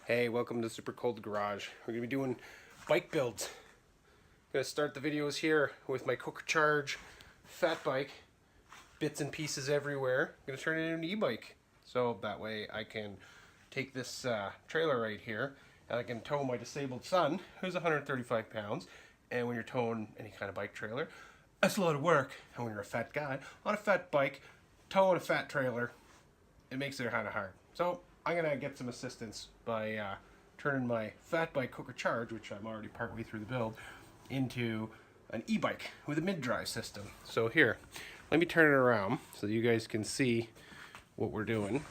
Hey, welcome to Super Cold Garage. We're going to be doing bike builds. I'm going to start the videos here with my Coker Charge fat bike. Bits and pieces everywhere. I'm going to turn it into an e-bike. So that way I can take this trailer right here and I can tow my disabled son, who's 135 pounds. And when you're towing any kind of bike trailer, that's a lot of work. And when you're a fat guy on a fat bike, towing a fat trailer, it makes it kind of hard. So I'm going to get some assistance by turning my fat bike Coker Charge, which I'm already partway through the build, into an e-bike with a mid-drive system. So here, let me turn it around so you guys can see what we're doing.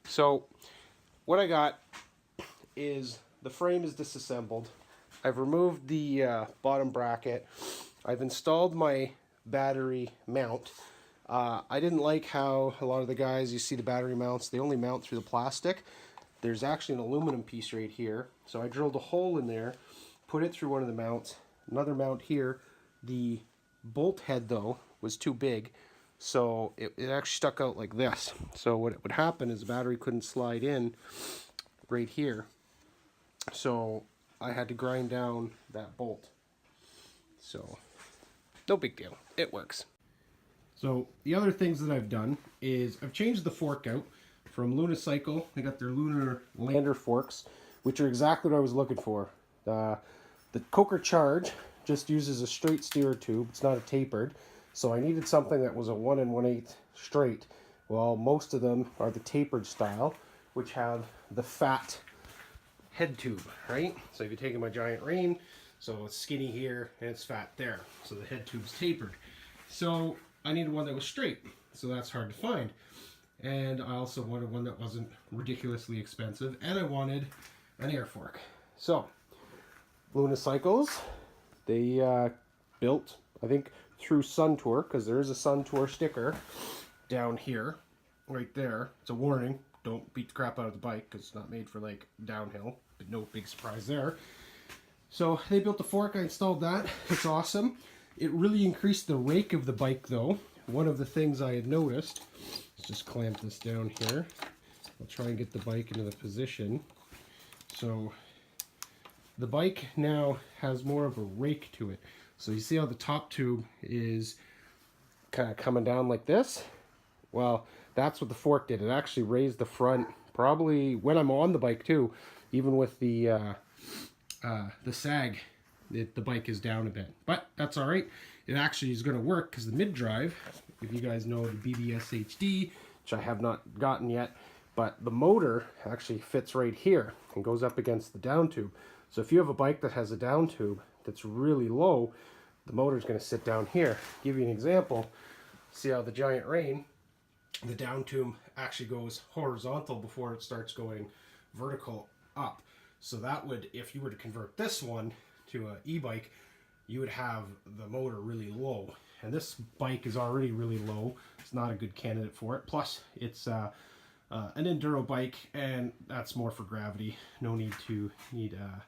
So what I got is the frame is disassembled. I've removed the bottom bracket. I've installed my battery mount. I didn't like how a lot of the guys, you see the battery mounts, they only mount through the plastic. There's actually an aluminum piece right here. So I drilled a hole in there, put it through one of the mounts, another mount here. The bolt head though was too big, so it actually stuck out like this. So what would happen is the battery couldn't slide in right here. So I had to grind down that bolt. So no big deal, it works. So the other things that I've done is I've changed the fork out from Lunicycle. They got their Lunar Lander forks, which are exactly what I was looking for. The Coker Charge just uses a straight steer tube. It's not a tapered. So I needed something that was a 1 1/8 straight. Well, most of them are the tapered style, which have the fat head tube, right? So if you're taking my Giant Rain, so it's skinny here and it's fat there. So the head tube's tapered. So I needed one that was straight, so that's hard to find. And I also wanted one that wasn't ridiculously expensive, and I wanted an air fork. So, Lunicycles, they built, I think, through Suntour, because there is a Suntour sticker down here, right there. It's a warning, don't beat the crap out of the bike, because it's not made for, like, downhill, but no big surprise there. So, they built the fork, I installed that, it's awesome. It really increased the rake of the bike though. One of the things I had noticed, let's just clamp this down here. I'll try and get the bike into the position. So the bike now has more of a rake to it. So you see how the top tube is kind of coming down like this? Well, that's what the fork did. It actually raised the front, probably when I'm on the bike too, even with the sag. The bike is down a bit, but that's all right. It actually is going to work because the mid-drive, if you guys know the BBSHD, which I have not gotten yet, but the motor actually fits right here and goes up against the down tube. So if you have a bike that has a down tube that's really low, the motor is going to sit down here. Give you an example. See how the Giant Rain, the down tube actually goes horizontal before it starts going vertical up. So that would, if you were to convert this one to an e-bike, you would have the motor really low, and this bike is already really low. It's not a good candidate for it. Plus it's an enduro bike, and that's more for gravity. No need to need a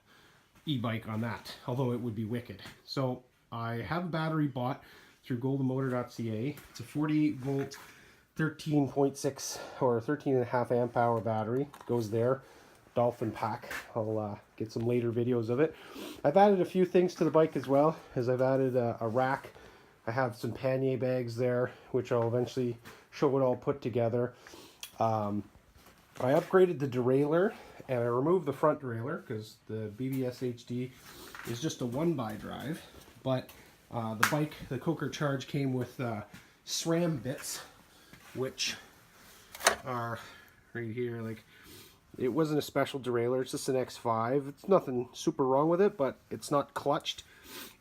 e-bike on that, although it would be wicked. So I have a battery bought through goldenmotor.ca. It's a 48 volt 13.6 or 13.5 amp hour battery. Goes there. Dolphin pack. I'll get some later videos of it. I've added a few things to the bike as well, as I've added a rack. I have some pannier bags there, which I'll eventually show it all put together. I upgraded the derailleur, and I removed the front derailleur because the BBSHD is just a 1x drive. But the bike, the Coker Charge, came with SRAM bits, which are right here. Like, it wasn't a special derailleur, it's just an X5. It's nothing super wrong with it, but it's not clutched.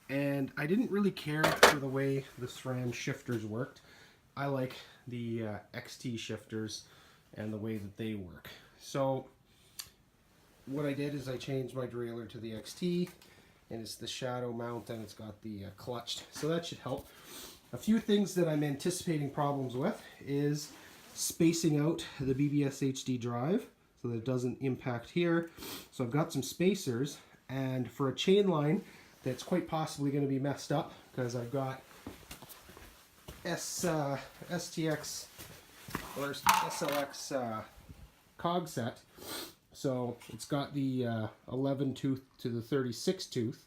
And I didn't really care for the way the SRAM shifters worked. I like the XT shifters and the way that they work. So what I did is I changed my derailleur to the XT, and it's the shadow mount, and it's got the clutched. So that should help. A few things that I'm anticipating problems with is spacing out the BBSHD drive, so that it doesn't impact here. So I've got some spacers, and for a chain line that's quite possibly going to be messed up, because I've got STX or SLX cog set, So it's got the 11 tooth to the 36 tooth.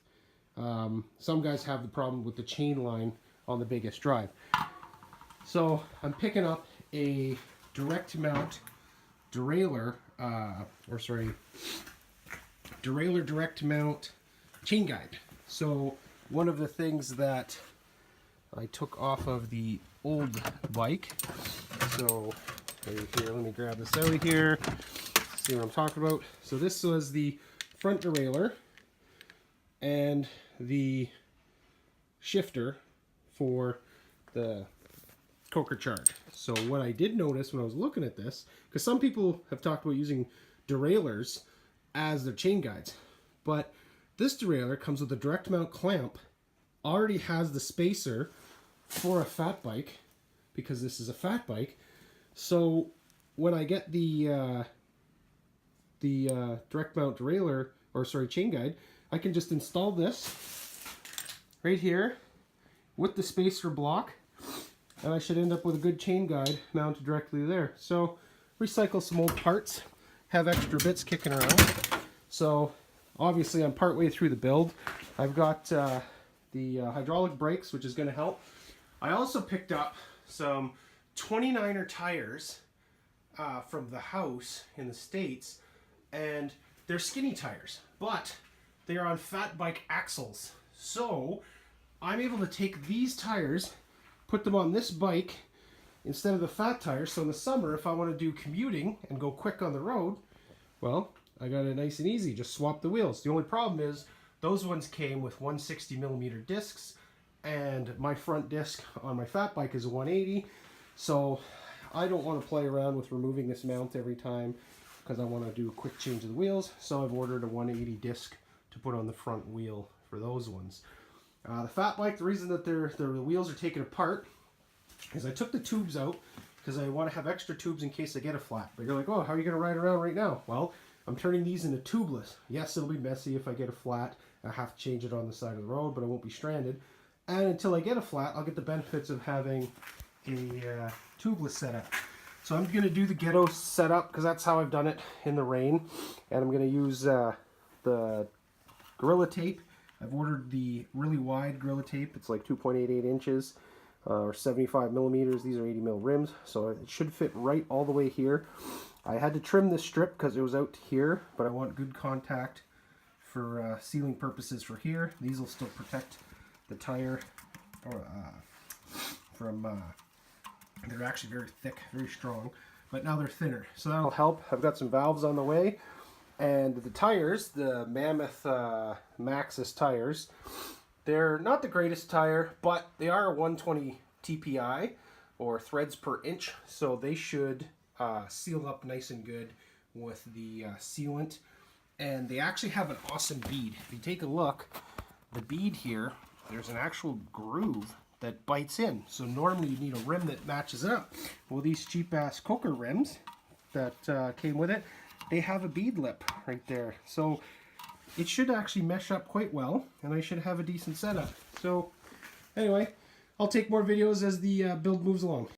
Some guys have the problem with the chain line on the biggest drive. So I'm picking up a direct mount derailleur, derailleur direct mount chain guide. So one of the things that I took off of the old bike, so right here, let me grab this out of here, see what I'm talking about. So this was the front derailleur and the shifter for the coker charge. So what I did notice when I was looking at this, because some people have talked about using derailleurs as their chain guides, but this derailleur comes with a direct mount clamp, already has the spacer for a fat bike, because this is a fat bike. So when I get the direct mount derailleur, or sorry, chain guide, I can just install this right here with the spacer block, and I should end up with a good chain guide mounted directly there. So recycle some old parts, have extra bits kicking around. So obviously I'm partway through the build. I've got the hydraulic brakes, which is going to help. I also picked up some 29er tires from the house in the States, and they're skinny tires, but they are on fat bike axles. So I'm able to take these tires, put them on this bike instead of the fat tires. So in the summer, if I want to do commuting and go quick on the road, well, I got it nice and easy. Just swap the wheels. The only problem is those ones came with 160mm discs, and my front disc on my fat bike is a 180. So I don't want to play around with removing this mount every time, because I want to do a quick change of the wheels. So I've ordered a 180 disc to put on the front wheel for those ones. The fat bike, the reason that the wheels are taken apart is I took the tubes out because I want to have extra tubes in case I get a flat. But you're like, oh, how are you going to ride around right now? Well, I'm turning these into tubeless. Yes, it'll be messy if I get a flat. I have to change it on the side of the road, but I won't be stranded. And until I get a flat, I'll get the benefits of having a tubeless setup. So I'm going to do the ghetto setup because that's how I've done it in the rain. And I'm going to use the Gorilla Tape. I've ordered the really wide Gorilla Tape. It's like 2.88 inches or 75mm. These are 80mm rims, so it should fit right all the way here. I had to trim this strip because it was out here, but I want good contact for sealing purposes for here. These will still protect the tire from... they're actually very thick, very strong, but now they're thinner, so that'll help. I've got some valves on the way. And the tires, the Mammoth Maxxis tires, they're not the greatest tire, but they are a 120 TPI, or threads per inch, so they should seal up nice and good with the sealant. And they actually have an awesome bead. If you take a look, the bead here, there's an actual groove that bites in. So normally you need a rim that matches it up. Well, these cheap-ass Coker rims that came with it, they have a bead lip right there. So it should actually mesh up quite well, and I should have a decent setup. So anyway, I'll take more videos as the build moves along.